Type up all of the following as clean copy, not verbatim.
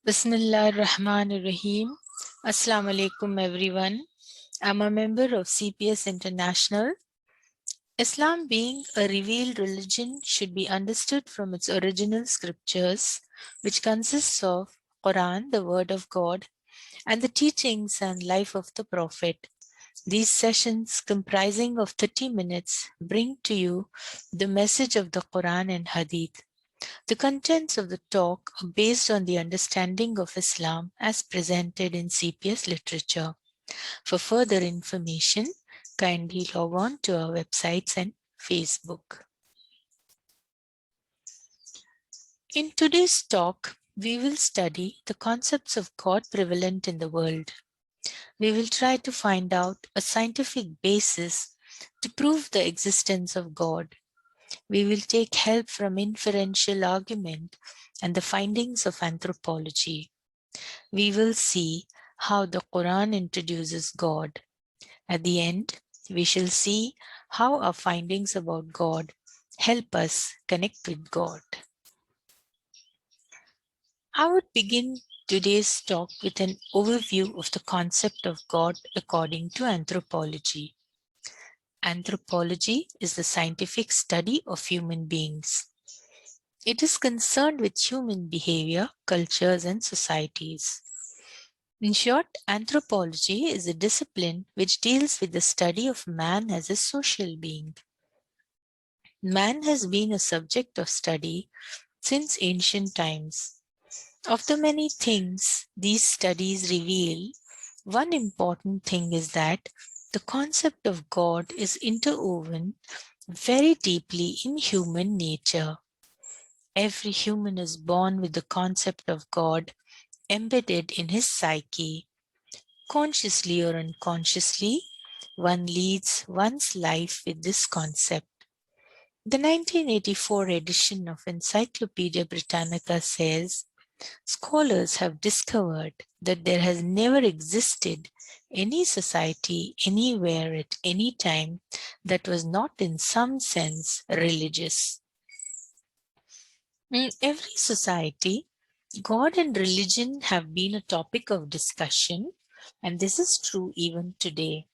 Bismillah ar-Rahman ar-Rahim. Assalamu alaikum everyone. I'm a member of CPS International. Islam being a revealed religion should be understood from its original scriptures, which consists of Quran, the word of God, and the teachings and life of the Prophet. These sessions, comprising of 30 minutes, bring to you the message of the Quran and Hadith. The contents of the talk are based on the understanding of Islam as presented in CPS literature. For further information, kindly log on to our websites and Facebook. In today's talk, we will study the concepts of God prevalent in the world. We will try to find out a scientific basis to prove the existence of God. We will take help from inferential argument and the findings of anthropology. We will see how the Quran introduces God. At the end, we shall see how our findings about God help us connect with God. I would begin today's talk with an overview of the concept of God according to anthropology. Anthropology is the scientific study of human beings. It is concerned with human behavior, cultures, and societies. In short, anthropology is a discipline which deals with the study of man as a social being. Man has been a subject of study since ancient times. Of the many things these studies reveal, one important thing is that the concept of God is interwoven very deeply in human nature. Every human is born with the concept of God embedded in his psyche. Consciously or unconsciously, one leads one's life with this concept. The 1984 edition of Encyclopedia Britannica says, scholars have discovered that there has never existed any society anywhere at any time that was not in some sense religious. In every society, God and religion have been a topic of discussion, and this is true even today.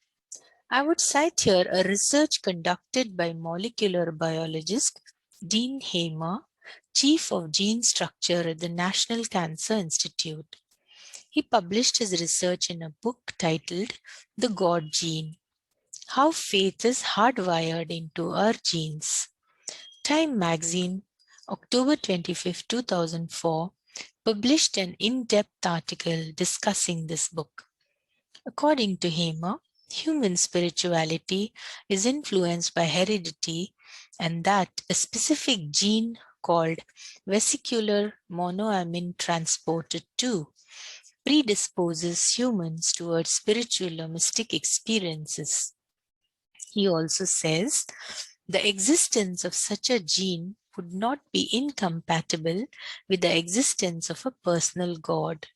I would cite here a research conducted by molecular biologist Dean Hamer, Chief of Gene Structure at the National Cancer Institute. He published his research in a book titled The God Gene: How Faith is Hardwired into Our Genes. Time magazine, October 25, 2004, published an in-depth article discussing this book. According to Hamer, human spirituality is influenced by heredity, and that a specific gene called vesicular monoamine transporter 2 predisposes humans towards spiritual or mystic experiences. He also says the existence of such a gene would not be incompatible with the existence of a personal God.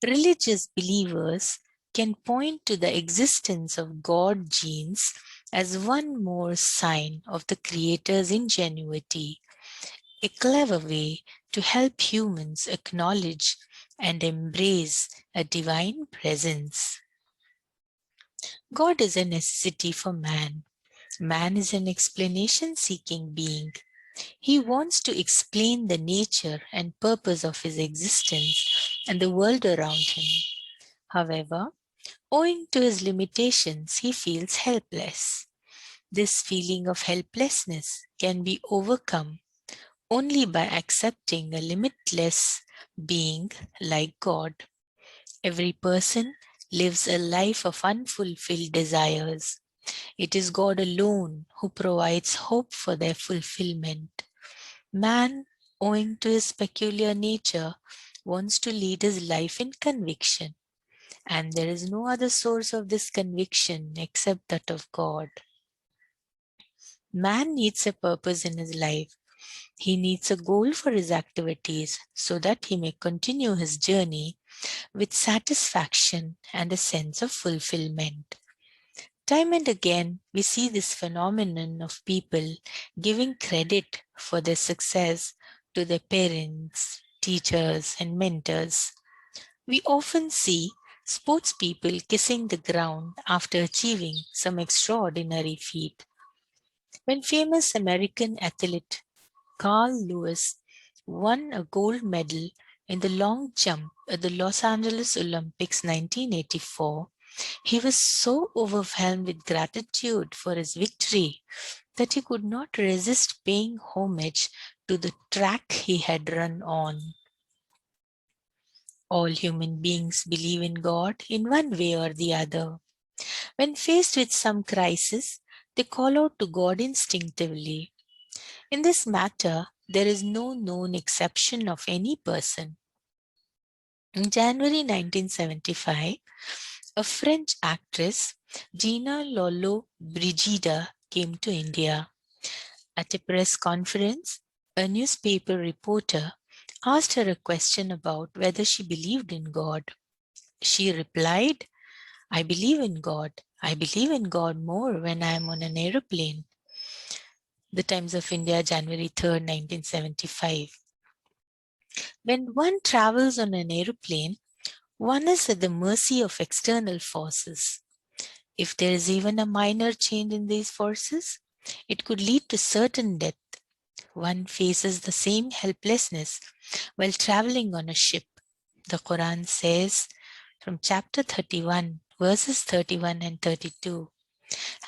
Religious believers can point to the existence of God genes as one more sign of the Creator's ingenuity, a clever way to help humans acknowledge and embrace a divine presence. God is a necessity for man. Man is an explanation-seeking being. He wants to explain the nature and purpose of his existence and the world around him. However, owing to his limitations, he feels helpless. This feeling of helplessness can be overcome only by accepting a limitless being like God. Every person lives a life of unfulfilled desires. It is God alone who provides hope for their fulfillment. Man, owing to his peculiar nature, wants to lead his life in conviction, and there is no other source of this conviction except that of God. Man needs a purpose in his life. He needs a goal for his activities so that he may continue his journey with satisfaction and a sense of fulfillment. Time and again, we see this phenomenon of people giving credit for their success to their parents, teachers, and mentors. We often see sports people kissing the ground after achieving some extraordinary feat. When famous American athlete Carl Lewis won a gold medal in the long jump at the Los Angeles Olympics 1984, he was so overwhelmed with gratitude for his victory that he could not resist paying homage to the track he had run on. All human beings believe in God in one way or the other. When faced with some crisis, they call out to God instinctively. In this matter, there is no known exception of any person. In January 1975, a French actress, Gina Lolo Brigida, came to India. At a press conference, a newspaper reporter asked her a question about whether she believed in God. She replied, "I believe in God. I believe in God more when I am on an aeroplane." The Times of India, January 3rd, 1975. When one travels on an aeroplane, one is at the mercy of external forces. If there is even a minor change in these forces, it could lead to certain death. One faces the same helplessness while traveling on a ship. The Quran says from chapter 31, verses 31 and 32,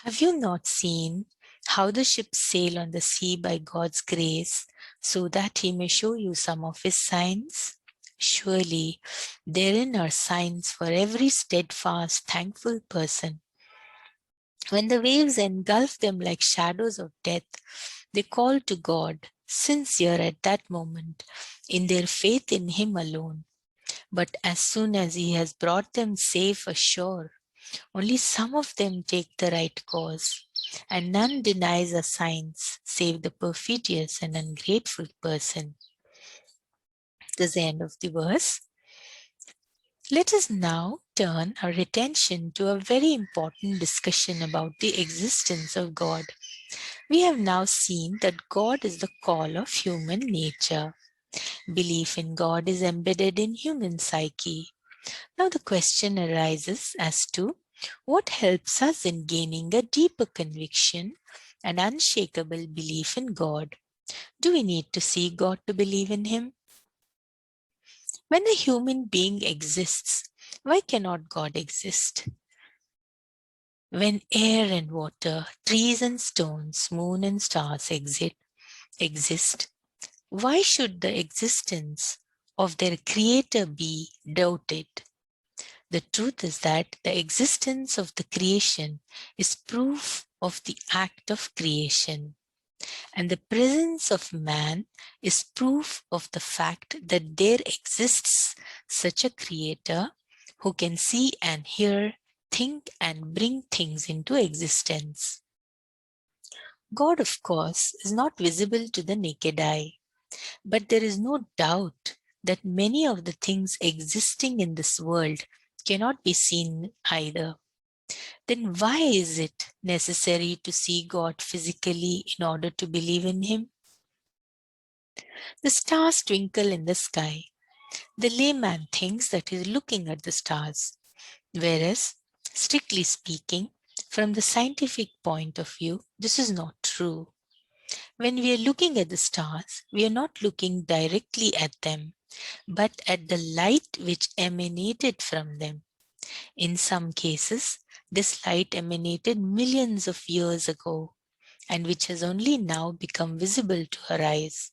"Have you not seen how the ships sail on the sea by God's grace, so that he may show you some of his signs? Surely therein are signs for every steadfast, thankful person." When the waves engulf them like shadows of death, they call to God, sincere at that moment, in their faith in him alone. But as soon as he has brought them safe ashore, only some of them take the right course, and none denies the signs save the perfidious and ungrateful person. This is the end of the verse. Let us now turn our attention to a very important discussion about the existence of God. We have now seen that God is the call of human nature. Belief in God is embedded in human psyche. Now the question arises as to what helps us in gaining a deeper conviction and unshakable belief in God. Do we need to see God to believe in him? When a human being exists, why cannot God exist? When air and water, trees and stones, moon and stars exist, why should the existence of their creator be doubted? The truth is that the existence of the creation is proof of the act of creation, and the presence of man is proof of the fact that there exists such a creator who can see and hear, think and bring things into existence. God, of course, is not visible to the naked eye, but there is no doubt that many of the things existing in this world cannot be seen either. Then why is it necessary to see God physically in order to believe in him? The stars twinkle in the sky. The layman thinks that he is looking at the stars, whereas, strictly speaking, from the scientific point of view, this is not true. When we are looking at the stars, we are not looking directly at them, but at the light which emanated from them. In some cases, this light emanated millions of years ago, and which has only now become visible to our eyes.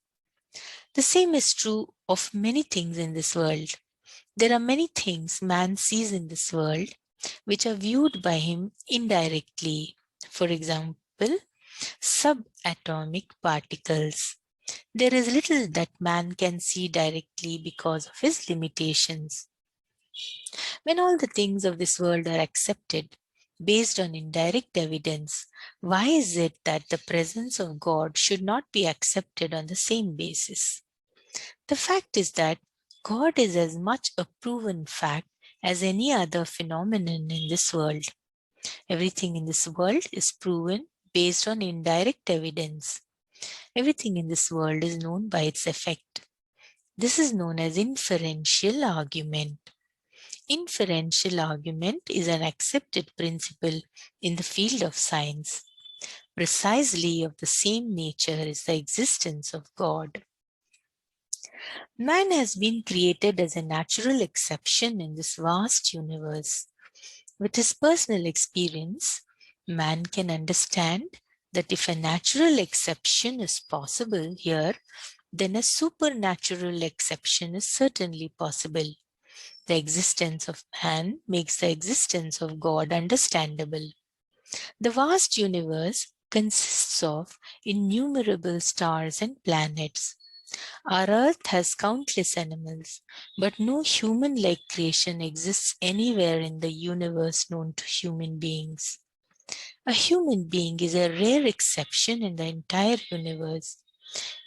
The same is true of many things in this world. There are many things man sees in this world which are viewed by him indirectly. For example, subatomic particles. There is little that man can see directly because of his limitations. When all the things of this world are accepted based on indirect evidence, why is it that the presence of God should not be accepted on the same basis? The fact is that God is as much a proven fact as any other phenomenon in this world. Everything in this world is proven based on indirect evidence. Everything in this world is known by its effect. This is known as inferential argument. Inferential argument is an accepted principle in the field of science. Precisely of the same nature is the existence of God. Man has been created as a natural exception in this vast universe. With his personal experience, man can understand that if a natural exception is possible here, then a supernatural exception is certainly possible. The existence of man makes the existence of God understandable. The vast universe consists of innumerable stars and planets. Our earth has countless animals, but no human-like creation exists anywhere in the universe known to human beings. A human being is a rare exception in the entire universe.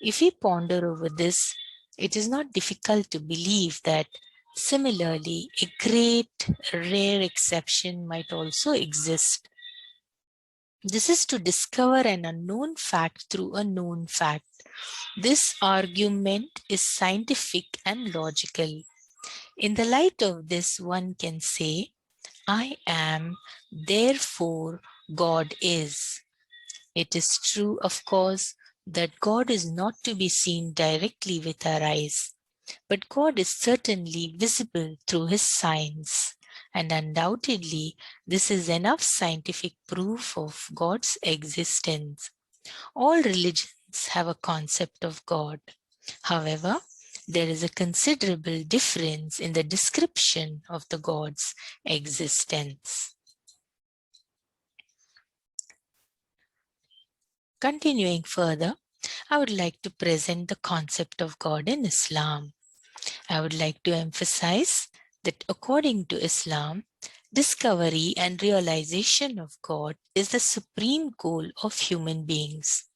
If we ponder over this, it is not difficult to believe that similarly, a great, rare exception might also exist. This is to discover an unknown fact through a known fact. This argument is scientific and logical. In the light of this, one can say, I am, therefore God is. It is true, of course, that God is not to be seen directly with our eyes, but God is certainly visible through his signs, and undoubtedly this is enough scientific proof of God's existence. All religions have a concept of God. However, there is a considerable difference in the description of the God's existence. Continuing further, I would like to present the concept of God in Islam. I would like to emphasize that according to Islam, discovery and realization of God is the supreme goal of human beings.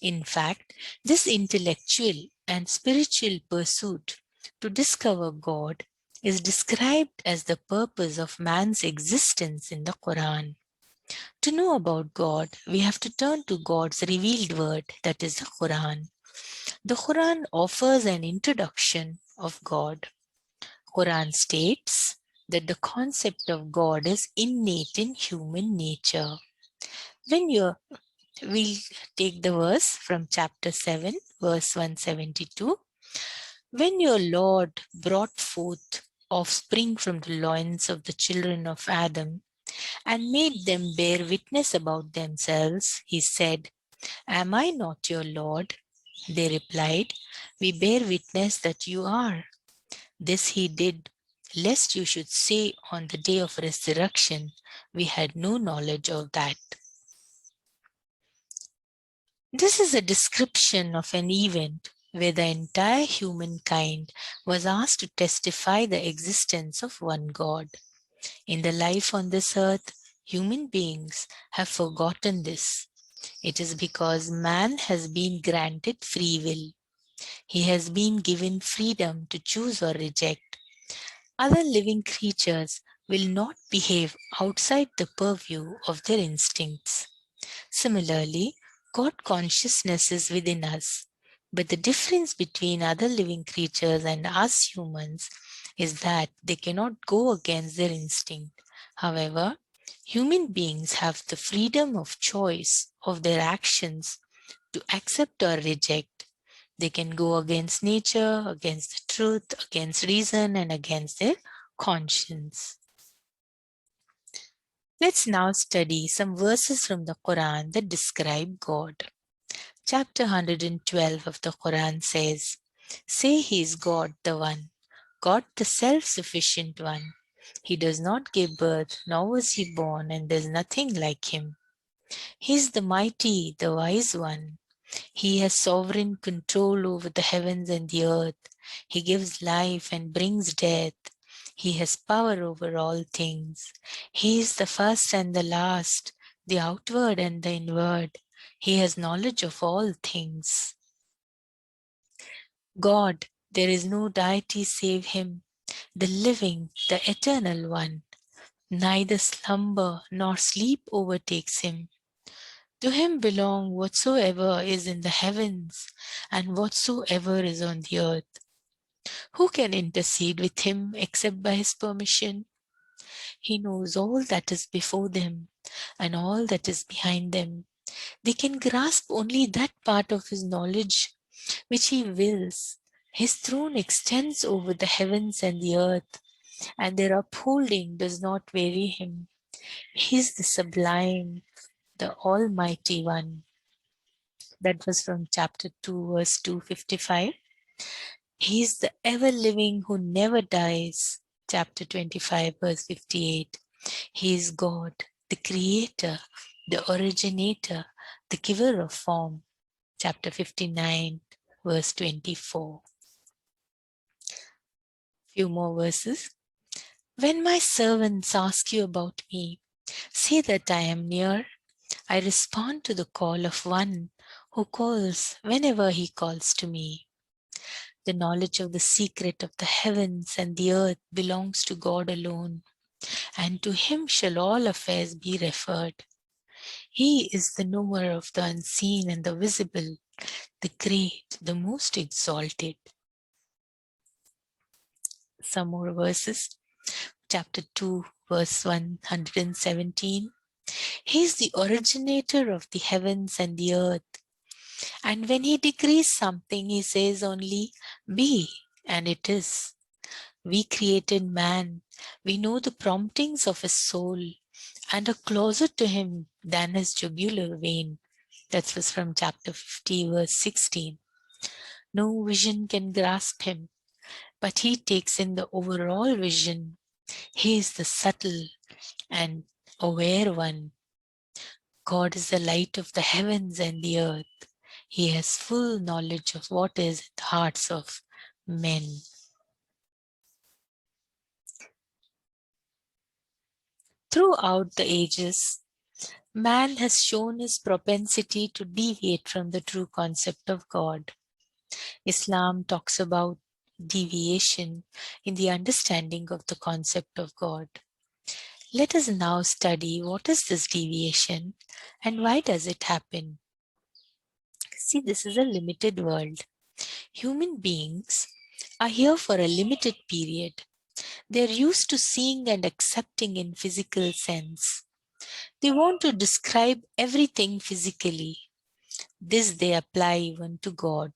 In fact, this intellectual and spiritual pursuit to discover God is described as the purpose of man's existence in the Quran. To know about God, we have to turn to God's revealed word, that is the Quran. The Quran offers an introduction of God. Quran states that the concept of God is innate in human nature. We'll take the verse from chapter 7, verse 172. When your Lord brought forth offspring from the loins of the children of Adam and made them bear witness about themselves, he said, Am I not your Lord? They replied, We bear witness that you are. This he did, lest you should say on the day of resurrection, we had no knowledge of that. This is a description of an event where the entire humankind was asked to testify the existence of one God. In the life on this earth, human beings have forgotten this. It is because man has been granted free will. He has been given freedom to choose or reject. Other living creatures will not behave outside the purview of their instincts. Similarly, God consciousness is within us, but the difference between other living creatures and us humans is that they cannot go against their instinct. However, human beings have the freedom of choice of their actions to accept or reject. They can go against nature, against the truth, against reason, and against their conscience. Let's now study some verses from the Quran that describe God. Chapter 112 of the Quran says, Say he is God the One, God the self-sufficient One. He does not give birth, nor was he born, and there is nothing like him. He is the mighty, the wise One. He has sovereign control over the heavens and the earth. He gives life and brings death. He has power over all things. He is the first and the last, the outward and the inward. He has knowledge of all things. God, there is no deity save him, the living, the eternal one. Neither slumber nor sleep overtakes him. To him belong whatsoever is in the heavens and whatsoever is on the earth. Who can intercede with him except by his permission? He knows all that is before them and all that is behind them. They can grasp only that part of his knowledge which he wills. His throne extends over the heavens and the earth, and their upholding does not vary him. He is the sublime, the Almighty One. That was from chapter 2, verse 255. He is the ever-living who never dies. Chapter 25, verse 58. He is God, the creator, the originator, the giver of form. Chapter 59, verse 24. Few more verses. When my servants ask you about me, say that I am near. I respond to the call of one who calls whenever he calls to me. The knowledge of the secret of the heavens and the earth belongs to God alone, and to him shall all affairs be referred. He is the knower of the unseen and the visible, the great, the most exalted. Some more verses. Chapter 2, verse 117. He is the originator of the heavens and the earth. And when he decrees something, he says only, be, and it is. We created man. We know the promptings of his soul and are closer to him than his jugular vein. That was from chapter 50, verse 16. No vision can grasp him, but he takes in the overall vision. He is the subtle and aware one. God is the light of the heavens and the earth. He has full knowledge of what is in the hearts of men. Throughout the ages, man has shown his propensity to deviate from the true concept of God. Islam talks about deviation in the understanding of the concept of God. Let us now study what is this deviation and why does it happen. See, this is a limited world. Human beings are here for a limited period. They're used to seeing and accepting in physical sense. They want to describe everything physically. This they apply even to God.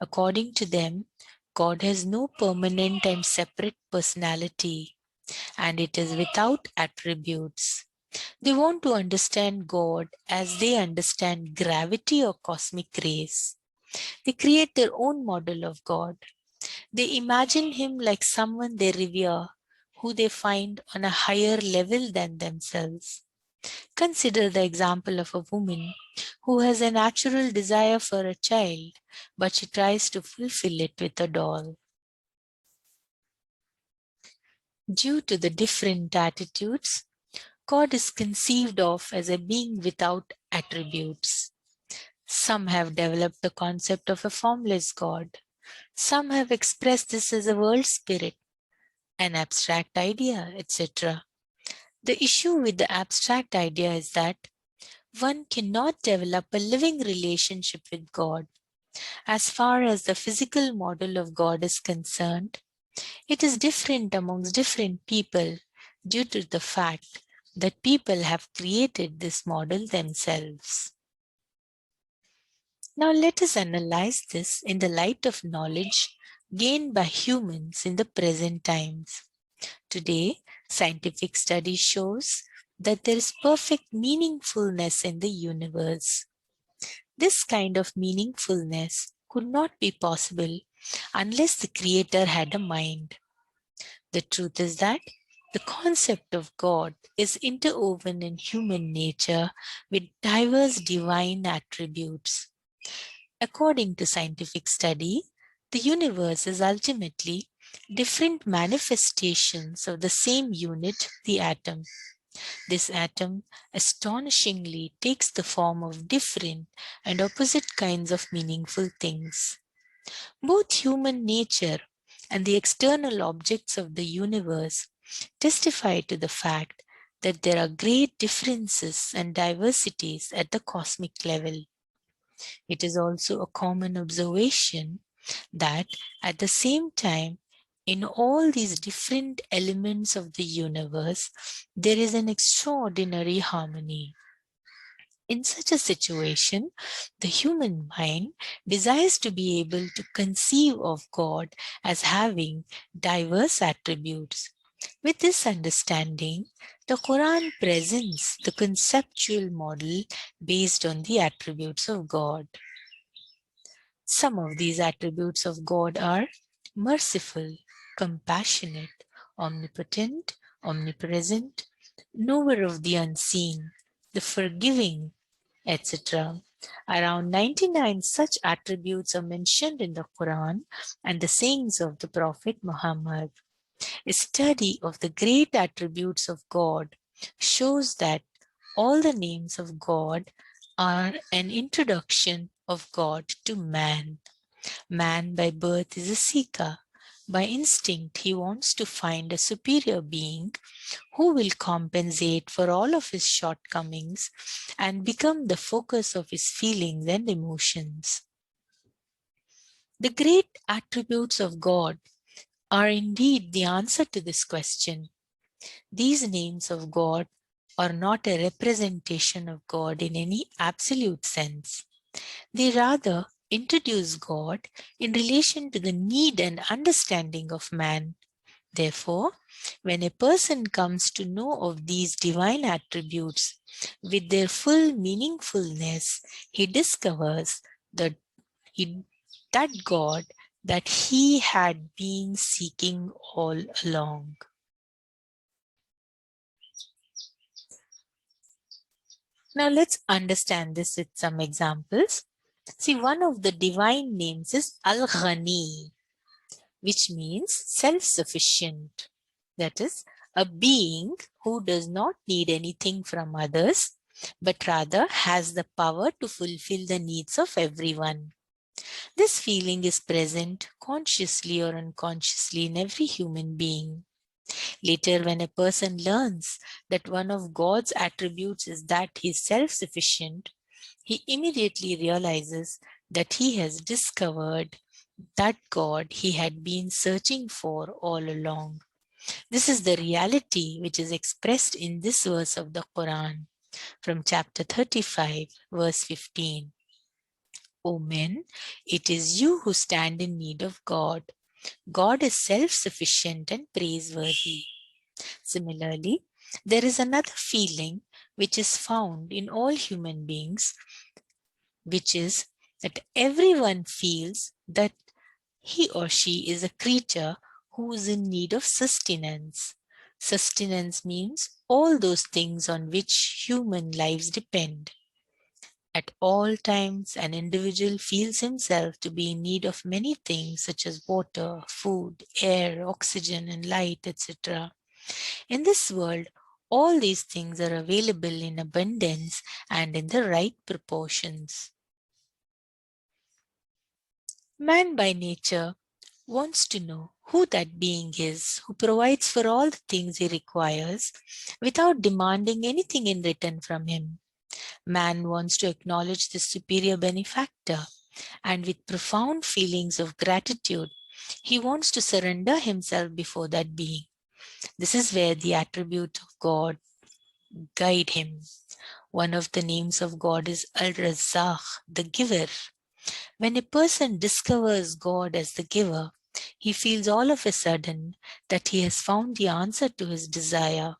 According to them, God has no permanent and separate personality, and it is without attributes. They want to understand God as they understand gravity or cosmic rays. They create their own model of God. They imagine him like someone they revere, who they find on a higher level than themselves. Consider the example of a woman who has a natural desire for a child, but she tries to fulfill it with a doll. Due to the different attitudes, God is conceived of as a being without attributes. Some have developed the concept of a formless God. Some have expressed this as a world spirit, an abstract idea, etc. The issue with the abstract idea is that one cannot develop a living relationship with God. As far as the physical model of God is concerned, it is different amongst different people due to the fact that people have created this model themselves. Now let us analyze this in the light of knowledge gained by humans in the present times. Today, scientific study shows that there is perfect meaningfulness in the universe. This kind of meaningfulness could not be possible unless the Creator had a mind. The truth is that the concept of God is interwoven in human nature with diverse divine attributes. According to scientific study, the universe is ultimately different manifestations of the same unit, the atom. This atom astonishingly takes the form of different and opposite kinds of meaningful things. Both human nature and the external objects of the universe testify to the fact that there are great differences and diversities at the cosmic level. It is also a common observation that at the same time, in all these different elements of the universe, there is an extraordinary harmony. In such a situation, the human mind desires to be able to conceive of God as having diverse attributes. With this understanding, the Quran presents the conceptual model based on the attributes of God. Some of these attributes of God are merciful, compassionate, omnipotent, omnipresent, knower of the unseen, the forgiving, etc. Around 99 such attributes are mentioned in the Quran and the sayings of the Prophet Muhammad. A study of the great attributes of God shows that all the names of God are an introduction of God to man. Man by birth is a seeker. By instinct, he wants to find a superior being who will compensate for all of his shortcomings and become the focus of his feelings and emotions. The great attributes of God are indeed the answer to this question. These names of God are not a representation of God in any absolute sense. They rather introduce God in relation to the need and understanding of man. Therefore, when a person comes to know of these divine attributes with their full meaningfulness, he discovers that that God that he had been seeking all along. Now let's understand this with some examples. See, one of the divine names is Al-Ghani, which means self-sufficient. That is, a being who does not need anything from others, but rather has the power to fulfill the needs of everyone. This feeling is present consciously or unconsciously in every human being. Later, when a person learns that one of God's attributes is that he is self-sufficient, he immediately realizes that he has discovered that God he had been searching for all along. This is the reality which is expressed in this verse of the Quran from chapter 35, verse 15. O men, it is you who stand in need of God. God is self-sufficient and praiseworthy. Similarly, there is another feeling which is found in all human beings, which is that everyone feels that he or she is a creature who is in need of sustenance. Sustenance means all those things on which human lives depend. At all times, an individual feels himself to be in need of many things such as water, food, air, oxygen, and light, etc. In this world, all these things are available in abundance and in the right proportions. Man by nature wants to know who that being is who provides for all the things he requires without demanding anything in return from him. Man wants to acknowledge the superior benefactor, and with profound feelings of gratitude, he wants to surrender himself before that being. This is where the attribute of God guide him. One of the names of God is Al-Razzaq, the giver. When a person discovers God as the giver, he feels all of a sudden that he has found the answer to his desire.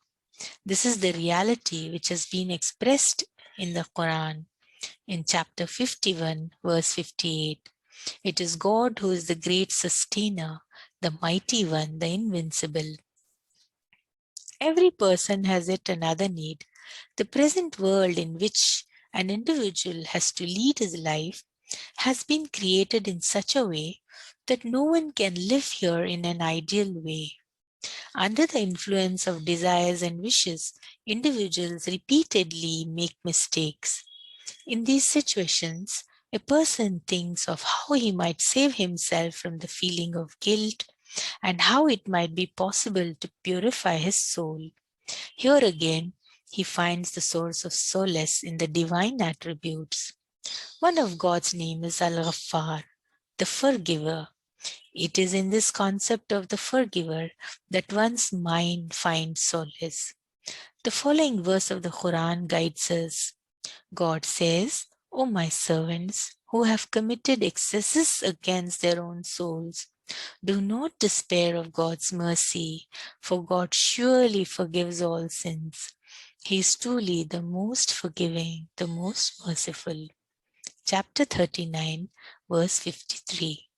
This is the reality which has been expressed in the Quran in chapter 51, verse 58. It is God who is the great sustainer, the mighty one, the invincible. Every person has yet another need. The present world in which an individual has to lead his life has been created in such a way that no one can live here in an ideal way. Under the influence of desires and wishes, individuals repeatedly make mistakes. In these situations, a person thinks of how he might save himself from the feeling of guilt and how it might be possible to purify his soul. Here again, he finds the source of solace in the divine attributes. One of God's name is Al-Ghaffar, the forgiver. It is in this concept of the forgiver that one's mind finds solace. The following verse of the Quran guides us. God says, "O my servants who have committed excesses against their own souls, do not despair of God's mercy, for God surely forgives all sins. He is truly the most forgiving, the most merciful." Chapter 39, verse 53.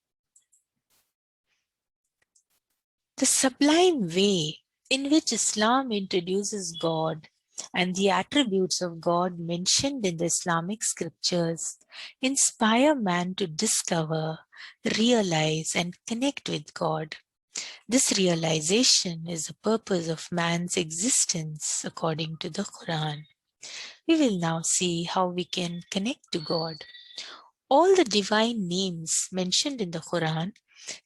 The sublime way in which Islam introduces God and the attributes of God mentioned in the Islamic scriptures inspire man to discover, realize, and connect with God. This realization is the purpose of man's existence according to the Quran. We will now see how we can connect to God. All the divine names mentioned in the Quran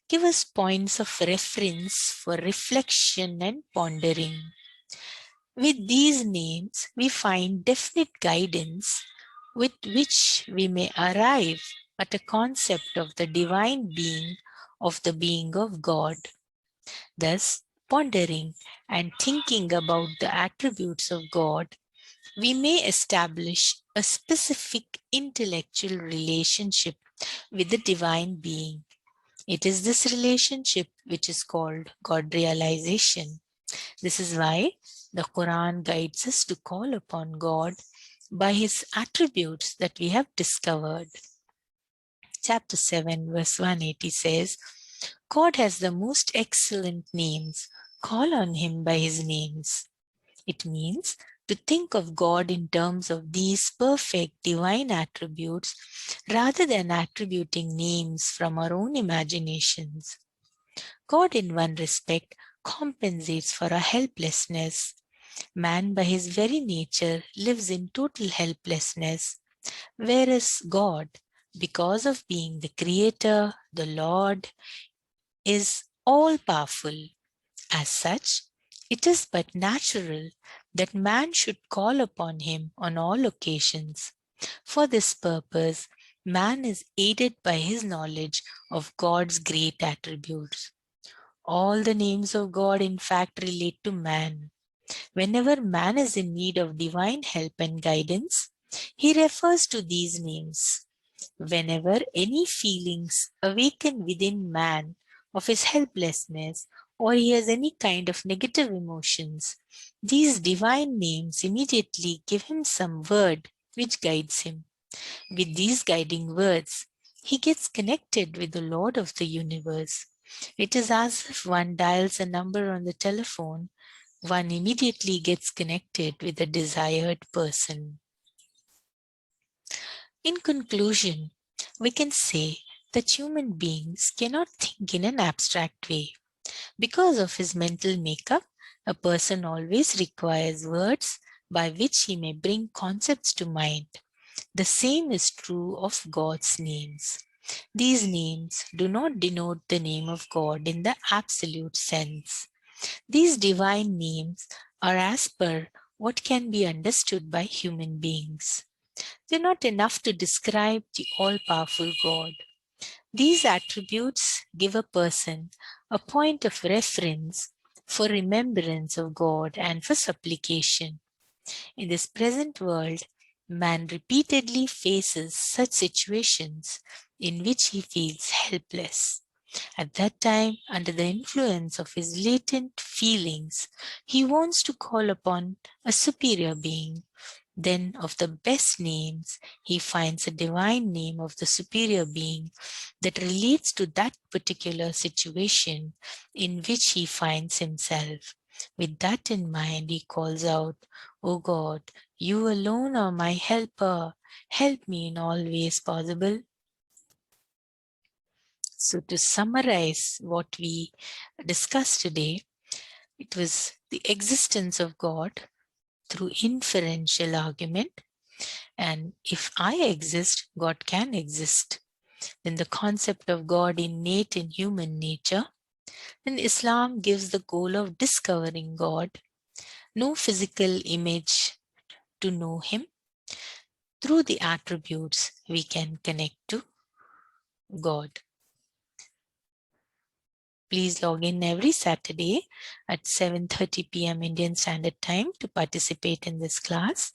give us points of reference for reflection and pondering. With these names, we find definite guidance with which we may arrive at a concept of the divine being, of the being of God. Thus, pondering and thinking about the attributes of God, we may establish a specific intellectual relationship with the divine being. It is this relationship which is called God realization. This is why the Quran guides us to call upon God by his attributes that we have discovered. Chapter 7, verse 180 says, God has the most excellent names. Call on him by his names. It means to think of God in terms of these perfect divine attributes rather than attributing names from our own imaginations. God, in one respect, compensates for our helplessness. Man, by his very nature, lives in total helplessness, whereas God, because of being the Creator, the Lord, is all-powerful. As such, it is but natural that man should call upon him on all occasions. For this purpose, man is aided by his knowledge of God's great attributes. All the names of God, in fact, relate to man. Whenever man is in need of divine help and guidance, he refers to these names. Whenever any feelings awaken within man of his helplessness, or he has any kind of negative emotions, these divine names immediately give him some word which guides him. With these guiding words, he gets connected with the Lord of the universe. It is as if one dials a number on the telephone, one immediately gets connected with the desired person. In conclusion, we can say that human beings cannot think in an abstract way. Because of his mental makeup, a person always requires words by which he may bring concepts to mind. The same is true of God's names. These names do not denote the name of God in the absolute sense. These divine names are as per what can be understood by human beings. They're not enough to describe the all-powerful God. These attributes give a person a point of reference for remembrance of God and for supplication. In this present world, man repeatedly faces such situations in which he feels helpless. At that time, under the influence of his latent feelings, he wants to call upon a superior being. Then, of the best names, he finds a divine name of the superior being that relates to that particular situation in which he finds himself. With that in mind, he calls out, "O God, you alone are my helper. Help me in all ways possible." So to summarize what we discussed today, it was the existence of God through inferential argument. And if I exist, God can exist. Then the concept of God innate in human nature. Then Islam gives the goal of discovering God. No physical image to know him. Through the attributes, we can connect to God. Please log in every Saturday at 7:30 p.m. Indian Standard Time to participate in this class.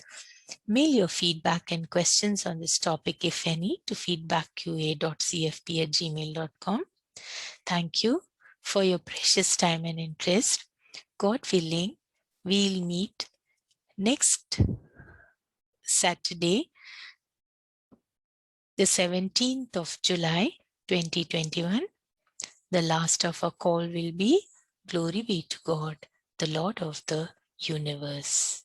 Mail your feedback and questions on this topic, if any, to feedbackqa.cfp@gmail.com. Thank you for your precious time and interest. God willing, we'll meet next Saturday, the 17th of July, 2021. The last of our call will be Glory be to God, the Lord of the universe.